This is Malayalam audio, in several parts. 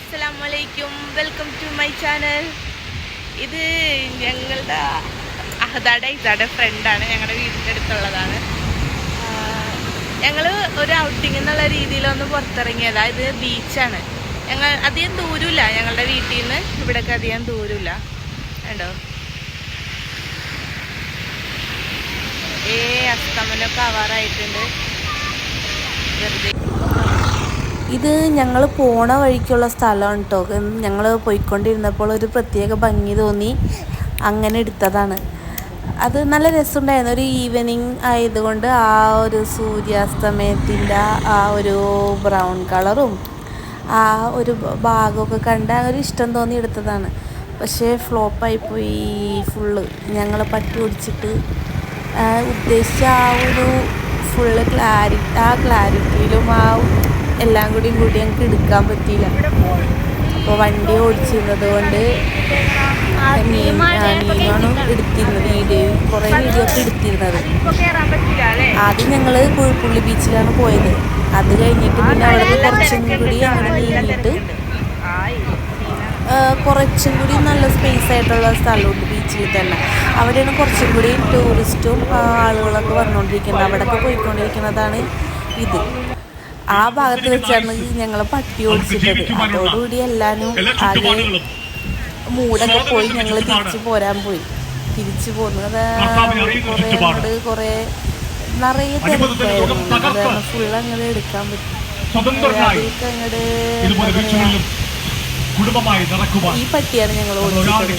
അസ്സലാമലൈക്കും, വെൽക്കം ടു മൈ ചാനൽ. ഇത് ഞങ്ങളുടെ ഇതാടെ ഫ്രണ്ടാണ്, ഞങ്ങളുടെ വീടിൻ്റെ അടുത്തുള്ളതാണ്. ഞങ്ങൾ ഒരു ഔട്ടിംഗ് എന്നുള്ള രീതിയിലൊന്ന് പുറത്തിറങ്ങിയതാണ്. ഇത് ബീച്ചാണ്. ഞങ്ങൾ അധികം ദൂരമില്ല, ഞങ്ങളുടെ വീട്ടിൽ നിന്ന് ഇവിടേക്ക് അധികം ദൂരമില്ല. കണ്ടോ, അസ്തമനമൊക്കെ ആവാറായിട്ടുണ്ട്. വെറുതെ ഇത് ഞങ്ങൾ പോണ വഴിക്കുള്ള സ്ഥലമാണ് കേട്ടോ. ഞങ്ങൾ പോയിക്കൊണ്ടിരുന്നപ്പോൾ ഒരു പ്രത്യേക ഭംഗി തോന്നി, അങ്ങനെ എടുത്തതാണ്. അത് നല്ല രസമുണ്ടായിരുന്നു. ഒരു ഈവനിങ് ആയതുകൊണ്ട് ആ ഒരു സൂര്യാസ്തമയത്തിൻ്റെ ആ ഒരു ബ്രൗൺ കളറും ആ ഒരു ഭാഗമൊക്കെ കണ്ട് ഒരു ഇഷ്ടം തോന്നി എടുത്തതാണ്. പക്ഷേ ഫ്ലോപ്പായിപ്പോയി ഫുള്ള്. ഞങ്ങൾ പറ്റി പിടിച്ചിട്ട് ഉദ്ദേശിച്ച ആ ഒരു ഫുള്ള് ക്ലാരിറ്റിയിലും ആ എല്ലാം കൂടി ഞങ്ങൾക്ക് എടുക്കാൻ പറ്റിയില്ല. അപ്പോൾ വണ്ടി ഓടിച്ചിരുന്നത് കൊണ്ട് നീനാണ് എടുത്തിരുന്നത്. കുറേ വീഡിയോ ഒക്കെ എടുത്തിരുന്നത്. ആദ്യം ഞങ്ങൾ പുള്ളി ബീച്ചിലാണ് പോയത്. അത് കഴിഞ്ഞിട്ട് പിന്നെ അവിടെ കുറച്ചും കൂടി അങ്ങനെ നീങ്ങിയിട്ട് കുറച്ചും കൂടി നല്ല സ്പേസ് ആയിട്ടുള്ള സ്ഥലമുണ്ട് ബീച്ചിൽ തന്നെ. അവിടെയാണ് കുറച്ചും കൂടി ടൂറിസ്റ്റും ആളുകളൊക്കെ വന്നുകൊണ്ടിരിക്കുന്നത്. അവിടെയൊക്കെ പോയിക്കൊണ്ടിരിക്കുന്നതാണ് ഇത്. ആ ഭാഗത്ത് വെച്ചാണ് ഞങ്ങൾ പട്ടി ഓടിച്ചിട്ടത്. അതോടുകൂടി എല്ലാവരും ആകെ മൂടൊക്കെ പോയി. ഞങ്ങൾ തിരിച്ചു പോരാൻ പോയി. തിരിച്ചു പോകുന്നത് കുറേ നിറയെ തിരക്കായിരുന്നു. ഫുള്ള് അങ്ങനെ എടുക്കാൻ പറ്റും. അങ്ങോട്ട് ഈ പട്ടിയാണ് ഞങ്ങൾ ഓടിച്ചത്.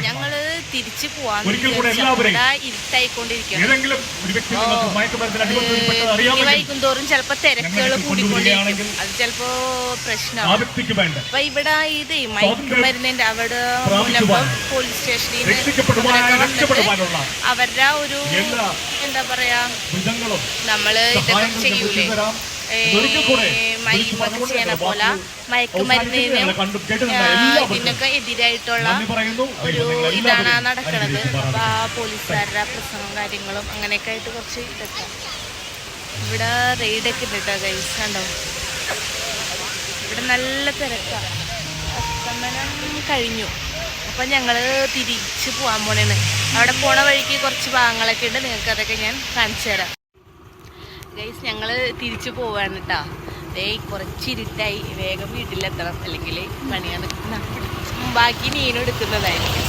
ഞങ്ങള് തിരിച്ചു പോവാൻ ഇരുട്ടായിക്കൊണ്ടിരിക്കണം. വൈകുന്തോറും ചിലപ്പോ തിരക്കുകൾ കൂടിക്കൊണ്ടിരിക്കും. അത് ചിലപ്പോ പ്രശ്നമാണ്. അപ്പൊ ഇവിടെ ഇത് മയക്കുമരുന്നിന്റെ അവിടെ പോലീസ് സ്റ്റേഷനിൽ അവരുടെ ഒരു എന്താ പറയാ, നമ്മള് ഇതൊക്കെ ചെയ്യൂലേ, ചെയ്യണ പോലെ മയക്കുമരുന്നിനും ഇതിനൊക്കെ എതിരായിട്ടുള്ള ഒരു ഇതാണ് നടക്കുന്നത്. അപ്പൊ ആ പോലീസുകാരുടെ പ്രശ്നവും കാര്യങ്ങളും അങ്ങനെയൊക്കെ ആയിട്ട് കുറച്ച് ഇതൊക്കെ ഇവിടെ റെയ്ഡൊക്കെ ഉണ്ട് കേട്ടോ ഗൈസ്. കണ്ടോ, ഇവിടെ നല്ല തിരക്കാണ്. അസ്തമനം കഴിഞ്ഞു. അപ്പം ഞങ്ങൾ തിരിച്ച് പോകാൻ പോണേണ്. അവിടെ പോണ വഴിക്ക് കുറച്ച് ഭാഗങ്ങളൊക്കെ ഉണ്ട്. നിങ്ങൾക്ക് അതൊക്കെ ഞാൻ കാണിച്ചു തരാം ഗൈസ്. ഞങ്ങൾ തിരിച്ചു പോവാണ് കേട്ടോ. കുറച്ച് ഇരുട്ടായി, വേഗം വീട്ടിലെത്തണം, അല്ലെങ്കിൽ പണിയാണ്. ബാക്കി നീനും എടുക്കുന്നതായിരിക്കും.